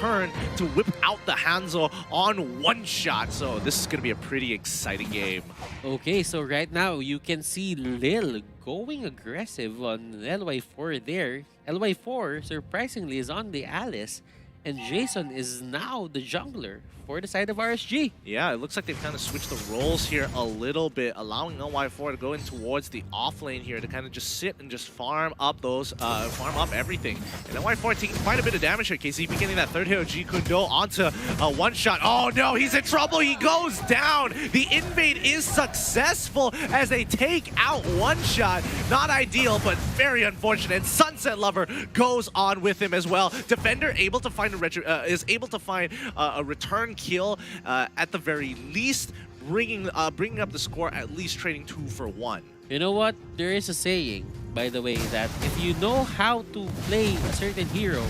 turn to whip out the Hanzo on one shot. So this is going to be a pretty exciting game. Okay, so right now you can see Lil going aggressive on LY4 there. LY4, surprisingly, is on the Alice, and Jason is now the jungler for the side of RSG. Yeah, it looks like they've kind of switched the roles here a little bit, allowing LY4 to go in towards the off lane here to kind of just sit and just farm up farm up everything. And LY4 taking quite a bit of damage here. KCP getting that third hit of G Kundo onto a one shot. Oh no, he's in trouble. He goes down. The invade is successful as they take out one shot. Not ideal, but very unfortunate. And Sunset Lover goes on with him as well. Defender able to find a return kill at the very least, bringing up the score, at least trading 2 for 1. You know what? There is a saying, by the way, that if you know how to play a certain hero,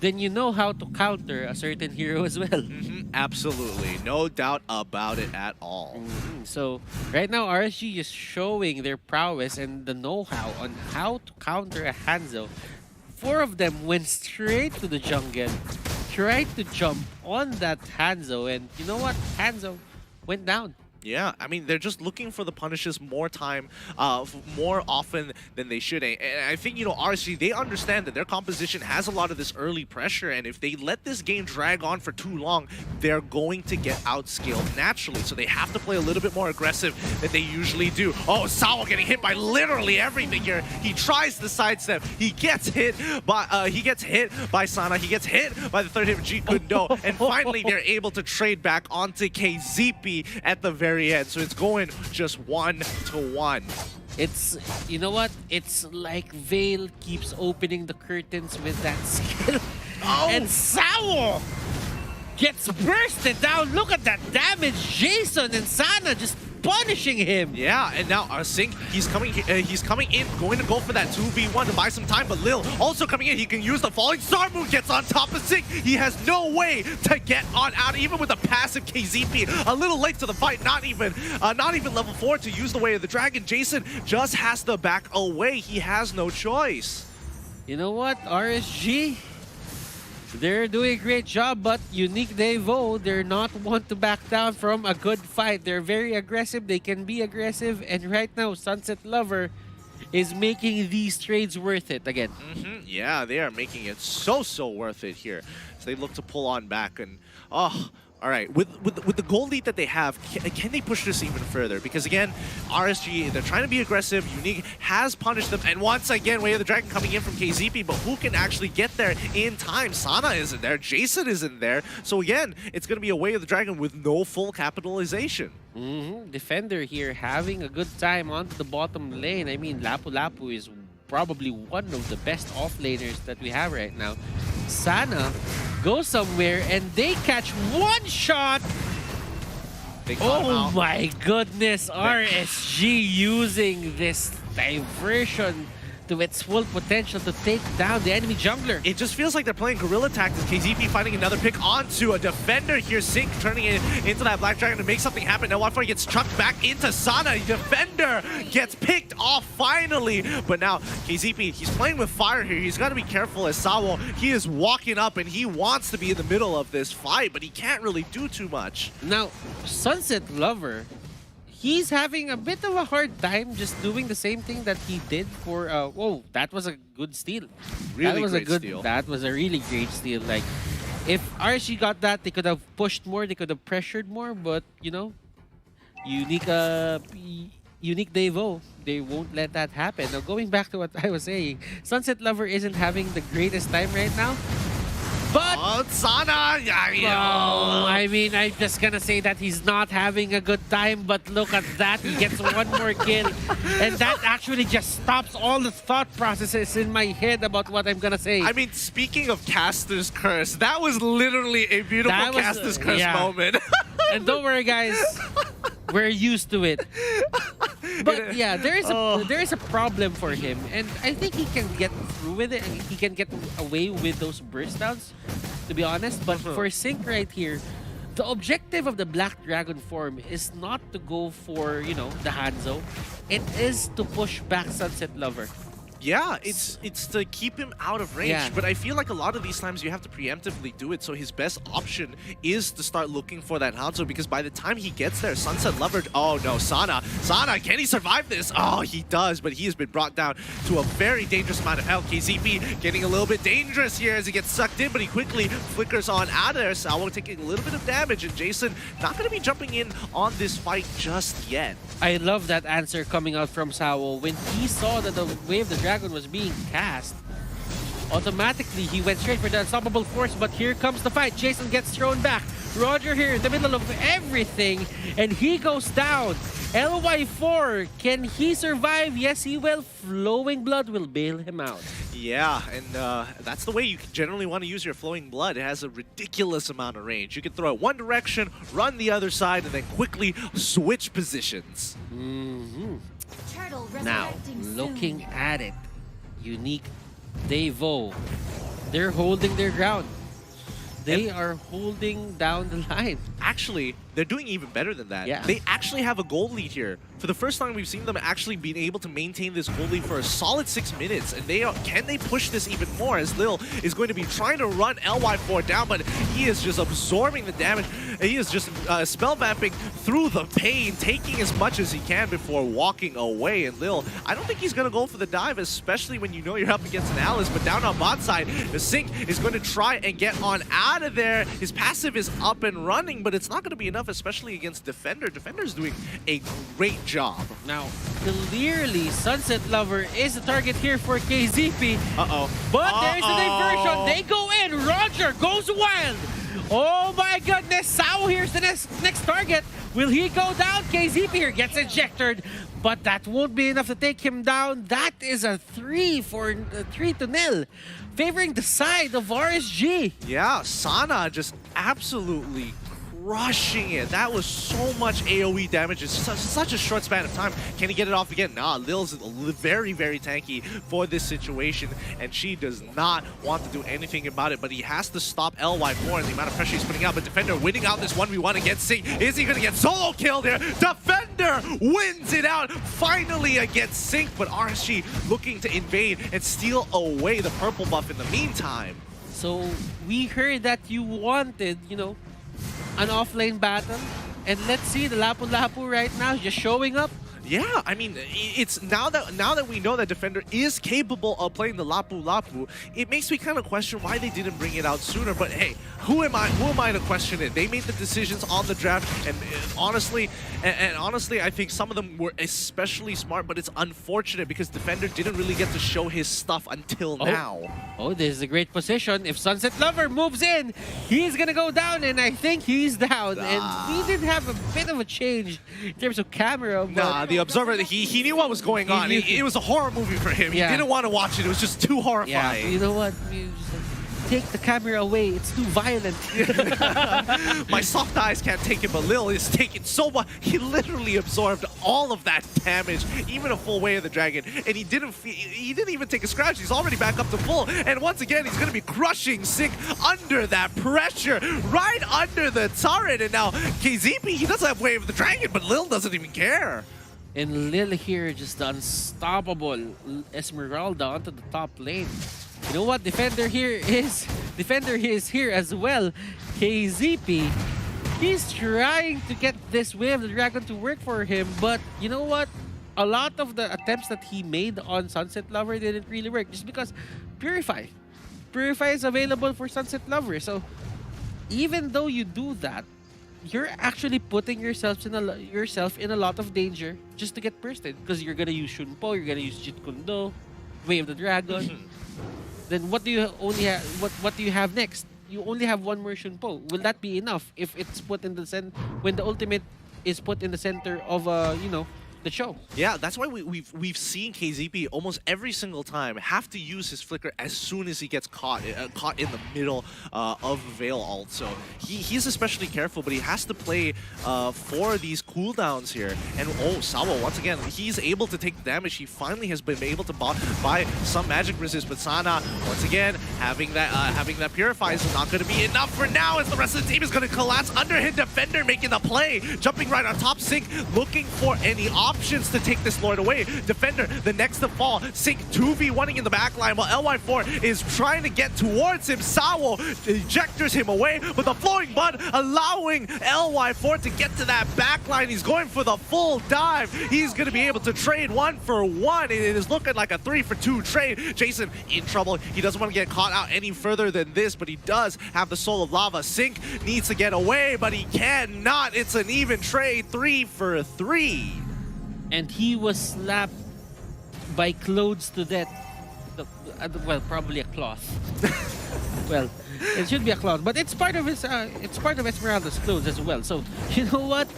then you know how to counter a certain hero as well. Absolutely. No doubt about it at all. So right now, RSG is showing their prowess and the know-how on how to counter a Hanzo. 4 of them went straight to the jungle, tried to jump on that Hanzo, and you know what? Hanzo went down. Yeah, I mean, they're just looking for the punishes more often than they should. And I think, you know, RSG, they understand that their composition has a lot of this early pressure, and if they let this game drag on for too long, they're going to get outscaled naturally. So they have to play a little bit more aggressive than they usually do. Oh, Sawa getting hit by literally everything here. He tries the sidestep. He gets hit by Sana. He gets hit by the third hit of G Kundo. And finally, they're able to trade back onto KZP at the very end. So it's going just 1-1. It's, you know what? It's like Vale keeps opening the curtains with that skill. Oh. And Sawa gets bursted down. Look at that damage. Jason and Sana just punishing him. Yeah, and now Sync, he's coming in, going to go for that 2v1 to buy some time, but Lil also coming in. He can use the Falling Star move, gets on top of Sync. He has no way to get on out, even with a passive KZP. A little late to the fight, not even level 4 to use the Way of the Dragon. Jason just has to back away. He has no choice. You know what, RSG? They're doing a great job, but Unique Devo, they're not one to back down from a good fight. They're very aggressive. They can be aggressive. And right now, Sunset Lover is making these trades worth it again. Yeah, they are making it so worth it here. So they look to pull on back and, oh, all right, with the goal lead that they have, can they push this even further? Because again, RSG, they're trying to be aggressive. Unique has punished them, and once again, Way of the Dragon coming in from KZP, but who can actually get there in time? Sana isn't there, Jason isn't there. So again, it's going to be a Way of the Dragon with no full capitalization. Defender here having a good time onto the bottom lane. I mean, Lapu Lapu is probably one of the best offlaners that we have right now. Sana goes somewhere and they catch one shot. Oh my goodness, RSG using this diversion to its full potential to take down the enemy jungler. It just feels like they're playing guerrilla tactics. KZP finding another pick onto a defender here. Sync turning it into that Black Dragon to make something happen. Now Wi-Fi gets chucked back into Sana. Defender gets picked off finally. But now KZP, he's playing with fire here. He's got to be careful as Sawo, he is walking up and he wants to be in the middle of this fight, but he can't really do too much. Now, Sunset Lover, he's having a bit of a hard time just doing the same thing that he did for... whoa, that was a good steal. Really great steal. That was a really great steal. Like, if RSG got that, they could have pushed more, they could have pressured more, but, you know, Unique Devo, they won't let that happen. Now, going back to what I was saying, Sunset Lover isn't having the greatest time right now. But Sana, I mean, I'm just gonna say that he's not having a good time, but look at that, he gets one more kill. And that actually just stops all the thought processes in my head about what I'm gonna say. I mean, speaking of Caster's Curse, that was literally a beautiful Caster's Curse moment. And don't worry, guys, we're used to it. But yeah, there is a problem for him, and I think he can get through with it. He can get away with those burst downs, to be honest. But for Sync right here, the objective of the Black Dragon form is not to go for, you know, the Hanzo. It is to push back Sunset Lover. Yeah, it's to keep him out of range, Yeah. but I feel like a lot of these times you have to preemptively do it, so his best option is to start looking for that Hanzo, because by the time he gets there, Sunset Lover, oh no, Sana, can he survive this? Oh, he does, but he has been brought down to a very dangerous amount of health. KZP getting a little bit dangerous here as he gets sucked in, but he quickly flickers on out of there. Sawo taking a little bit of damage, and Jason not going to be jumping in on this fight just yet. I love that answer coming out from Sawo. When he saw that the Wave the Dragon was being cast, automatically he went straight for the unstoppable force, but here comes the fight. Jason gets thrown back. Roger here in the middle of everything, and he goes down. LY4, can he survive? Yes, he will. Flowing Blood will bail him out. Yeah, and that's the way you generally want to use your Flowing Blood. It has a ridiculous amount of range. You can throw it one direction, run the other side, and then quickly switch positions. Now, looking at it, Unique, Devo, they're holding their ground. They are holding down the line. Actually, they're doing even better than that. Yeah. They actually have a goal lead here. For the first time, we've seen them actually being able to maintain this goal lead for a solid 6 minutes. And can they push this even more, as Lil is going to be trying to run LY4 down, but he is just absorbing the damage. He is just spell vamping through the pain, taking as much as he can before walking away. And Lil, I don't think he's going to go for the dive, especially when you know you're up against an Alice. But down on bot side, the Sync is going to try and get on out of there. His passive is up and running, but it's not going to be enough, especially against Defender. Defender's doing a great job. Now, clearly, Sunset Lover is the target here for KZP. Uh-oh. But there's a diversion. They go in. Roger goes wild. Oh my goodness. Sao here's the next target. Will he go down? KZP here gets ejected. But that won't be enough to take him down. That is a 3-0, favoring the side of RSG. Yeah, Sana just absolutely crushing it. That was so much AoE damage in such a short span of time. Can he get it off again? Nah, Lil's very, very tanky for this situation, and she does not want to do anything about it, but he has to stop LY4 and the amount of pressure he's putting out. But Defender winning out this 1v1 against Sync. Is he going to get solo killed here? Defender wins it out finally against Sync, but RSG looking to invade and steal away the purple buff in the meantime. So we heard that you wanted, an offlane battle, and let's see the Lapu Lapu right now just showing up. Yeah, I mean, it's now that we know that Defender is capable of playing the Lapu Lapu, it makes me kind of question why they didn't bring it out sooner. But hey, who am I to question it? They made the decisions on the draft, and honestly, I think some of them were especially smart. But it's unfortunate because Defender didn't really get to show his stuff until now. Oh, this is a great position. If Sunset Lover moves in, he's gonna go down, and I think he's down. And we did have a bit of a change in terms of camera. Nah, the Observer, he knew what was going on. It was a horror movie for him. Yeah. He didn't want to watch it. It was just too horrifying. Yeah, you know what? Take the camera away. It's too violent. My soft eyes can't take it, but Lil is taking so much. He literally absorbed all of that damage, even a full way of the dragon, and he didn't even take a scratch. He's already back up to full, and once again, he's going to be crushing Sync under that pressure, right under the turret. And now KZP, he doesn't have way of the dragon, but Lil doesn't even care. And Lil here, just the unstoppable Esmeralda onto the top lane. You know what? Defender is here as well. KZP, he's trying to get this Wave of the Dragon to work for him, but you know what? A lot of the attempts that he made on Sunset Lover didn't really work, just because Purify is available for Sunset Lover. So even though you do that, you're actually putting yourself in a lot of danger just to get bursted, because you're gonna use Shunpo, you're gonna use Jeet Kune Do, Wave of the Dragon. Then what do you only have? What do you have next? You only have one more Shunpo. Will that be enough if it's put in the when the ultimate is put in the center of the show? Yeah, that's why we've seen KZP almost every single time have to use his flicker as soon as he gets caught in the middle of Veil ult. So he's especially careful, but he has to play for these cooldowns here. And Sawo, once again, he's able to take the damage. He finally has been able to buy some magic resist, but Sana, once again, having that Purify is not going to be enough for now, as the rest of the team is going to collapse under him. Defender making the play, jumping right on top. Sync looking for any option. options to take this Lord away. Defender, the next to fall. Sync 2v1ing in the backline while LY4 is trying to get towards him. Sawo ejectors him away, but the flowing bud allowing LY4 to get to that backline. He's going for the full dive. He's going to be able to trade 1 for 1. It is looking like a 3 for 2 trade. Jason in trouble. He doesn't want to get caught out any further than this, but he does have the Soul of Lava. Sync needs to get away, but he cannot. It's an even trade, 3 for 3. And he was slapped by clothes to death. Well, probably a cloth. Well, it should be a cloth, but it's part of his. It's part of Esmeralda's clothes as well. So you know what?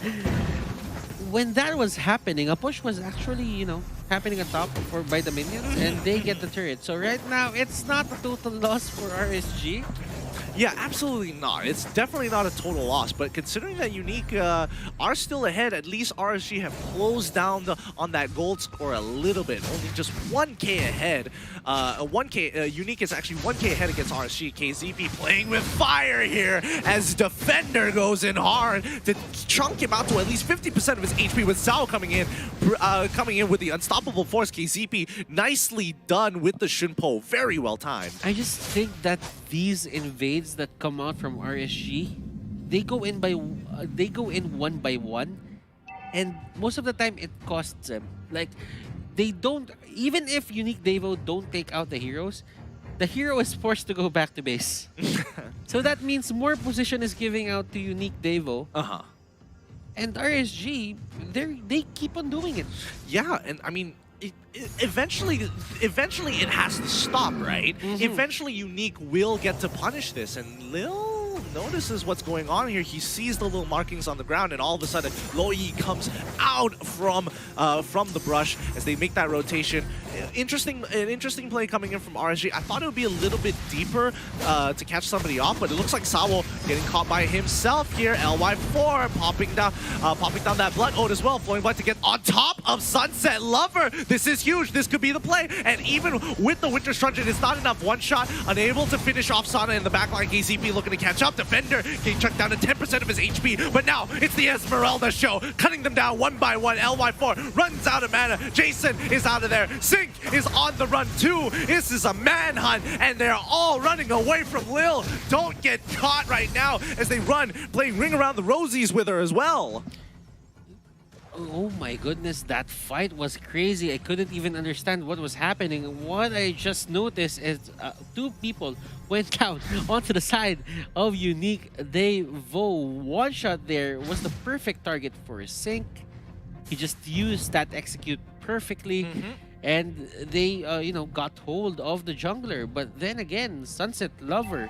When that was happening, a push was actually, you know, happening atop by the minions, and they get the turret. So right now, it's not a total loss for RSG. Yeah, absolutely not. It's definitely not a total loss, but considering that Unique are still ahead, at least RSG have closed down on that gold score a little bit. Only just 1K ahead. 1K Unique is actually 1K ahead against RSG. KZP playing with fire here as Defender goes in hard to chunk him out to at least 50% of his HP with Zhao coming in with the unstoppable force. KZP nicely done with the Shunpo. Very well timed. I just think that these invades that come out from RSG, they go in one by one, and most of the time it costs them. Like, they don't, even if Unique Devo don't take out the heroes, the hero is forced to go back to base. So that means more position is giving out to Unique Devo. And RSG, they keep on doing it. Yeah, and I mean, eventually it has to stop, right? Eventually Unique will get to punish this, and Lil notices what's going on here. He sees the little markings on the ground, and all of a sudden Loi comes out from the brush as they make that rotation. An interesting play coming in from RSG. I thought it would be a little bit deeper to catch somebody off, but it looks like Sawo getting caught by himself here. LY4 popping down that Blood Ode as well. Flowing Blood to get on top of Sunset Lover. This is huge. This could be the play. And even with the Winter Truncheon, it's not enough. One shot, unable to finish off Sana in the backline. KCP looking to catch up. Defender getting chucked down to 10% of his HP. But now it's the Esmeralda show, cutting them down one by one. LY4 runs out of mana. Jason is out of there. Sync is on the run too. This is a manhunt, and they're all running away from Lil. Don't get caught right now as they run, playing Ring Around the Rosies with her as well. Oh my goodness, that fight was crazy. I couldn't even understand what was happening. What I just noticed is two people went down onto the side of Unique Devo. One shot there was the perfect target for Sync. He just used that execute perfectly. And they, you know, got hold of the jungler. But then again, Sunset Lover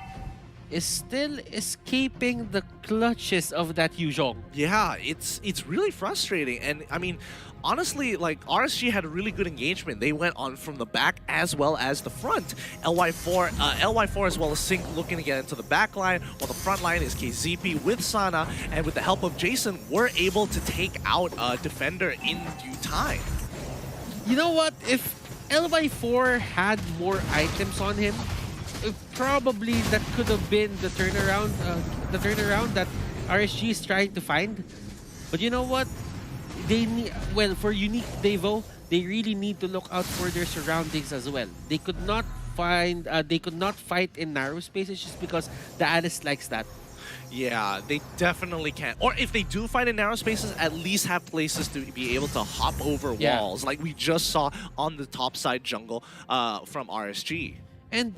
is still escaping the clutches of that Yuzhong. Yeah, it's really frustrating. And I mean, honestly, like, RSG had a really good engagement. They went on from the back as well as the front. LY4 as well as Sync looking to get into the back line, while the front line is KZP with Sana, and with the help of Jason, we're able to take out a Defender in due time. You know what? If LY4 had more items on him, probably that could have been the turnaround that RSG is trying to find. But you know what? They need, well, for Unique Devo, they really need to look out for their surroundings as well. They could not find, they could not fight in narrow spaces just because the Alice likes that. Yeah, they definitely can. Or if they do find in narrow spaces, at least have places to be able to hop over walls, like we just saw on the top side jungle from RSG. And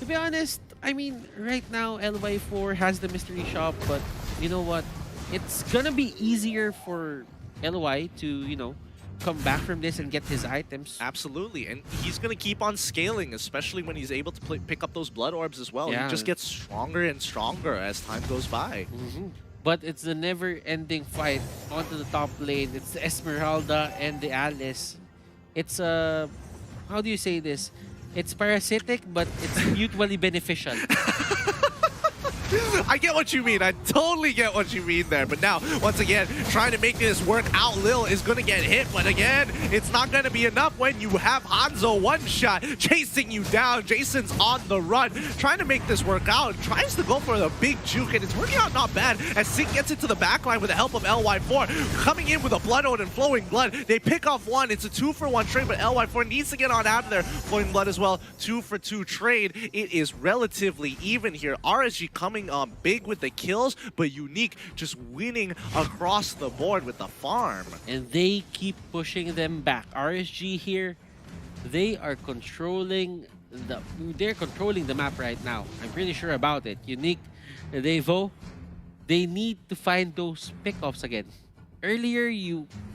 to be honest, I mean, right now LY4 has the mystery shop, but you know what? It's gonna be easier for LY to, you know, come back from this and get his items. Absolutely, and he's going to keep on scaling, especially when he's able to pick up those blood orbs as well. Yeah. He just gets stronger and stronger as time goes by. But it's the never-ending fight onto the top lane. It's the Esmeralda and the Alice. It's how do you say this? It's parasitic, but it's mutually beneficial. I get what you mean. I totally get what you mean there. But now, once again, trying to make this work out, Lil is going to get hit. But again, it's not going to be enough when you have Hanzo one-shot chasing you down. Jason's on the run, trying to make this work out. Tries to go for the big juke, and it's working out not bad as Sync gets into the backline with the help of LY4. Coming in with a Blood Ode and Flowing Blood. They pick off one. It's a 2-for-1 trade, but LY4 needs to get on out of there. Flowing Blood as well. 2-for-2 trade. It is relatively even here. RSG coming on big with the kills, but Unique just winning across the board with the farm. And they keep pushing them back. RSG here, they are controlling the map right now. I'm pretty sure about it. Unique, Devo, they need to find those pickoffs again. Earlier,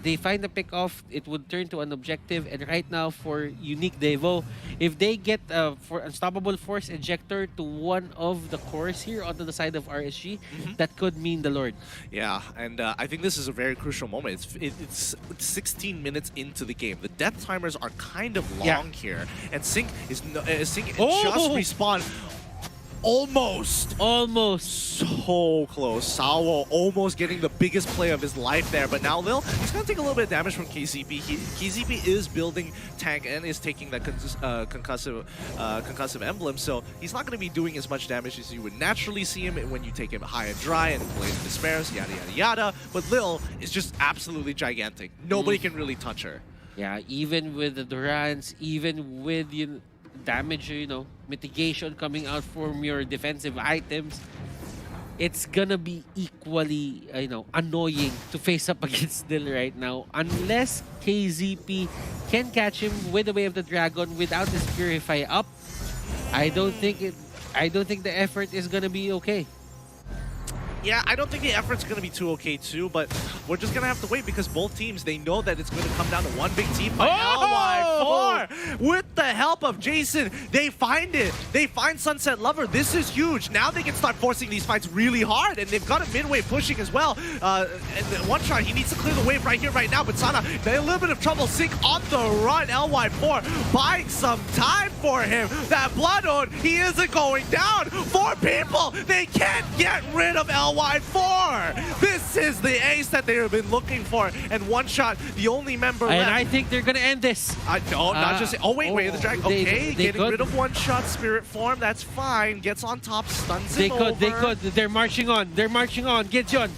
they find the pickoff, it would turn to an objective, and right now for Unique Devo, if they get for Unstoppable Force Ejector to one of the cores here onto the side of RSG, that could mean the Lord. Yeah, and I think this is a very crucial moment. It's 16 minutes into the game. The death timers are kind of long here, and Sync is just respawned. Almost so close. Sawo almost getting the biggest play of his life there, but now Lil, he's gonna take a little bit of damage from KZP. KZP is building tank and is taking that concussive emblem, so he's not gonna be doing as much damage as you would naturally see him when you take him high and dry and Blaze of Despair, yada yada yada. But Lil is just absolutely gigantic. Nobody can really touch her. Yeah, even with the Durans, even with damage, mitigation coming out from your defensive items, it's gonna be equally, annoying to face up against Dill right now. Unless KZP can catch him with the Way of the Dragon without his Purify up, I don't think the effort is gonna be okay. Yeah, I don't think the effort's going to be too okay too, but we're just going to have to wait because both teams, they know that it's going to come down to one big team by LY4. With the help of Jason, they find it. They find Sunset Lover. This is huge. Now they can start forcing these fights really hard, and they've got a mid-wave pushing as well. And one shot, he needs to clear the wave right here, right now, but Sana, a little bit of trouble. Sync on the run. LY4 buying some time for him. That Blood Ode, he isn't going down. 4 people, they can't get rid of LY4. This is the ace that they have been looking for, and one shot, the only member left. And I think they're gonna end this. No, not just. Oh wait, the drag. Okay, getting rid of one shot spirit form. That's fine. Gets on top, stuns him over. They could. They're marching on. Get John.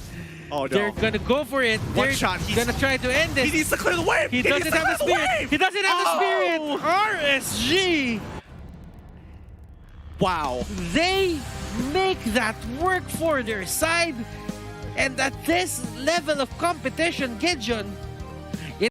Oh no. They're gonna go for it. One shot. He's gonna try to end this. He needs to clear the wave. He doesn't have the spirit. He doesn't have the spirit. RSG. Wow. They make that work for their side, and at this level of competition, Gideon,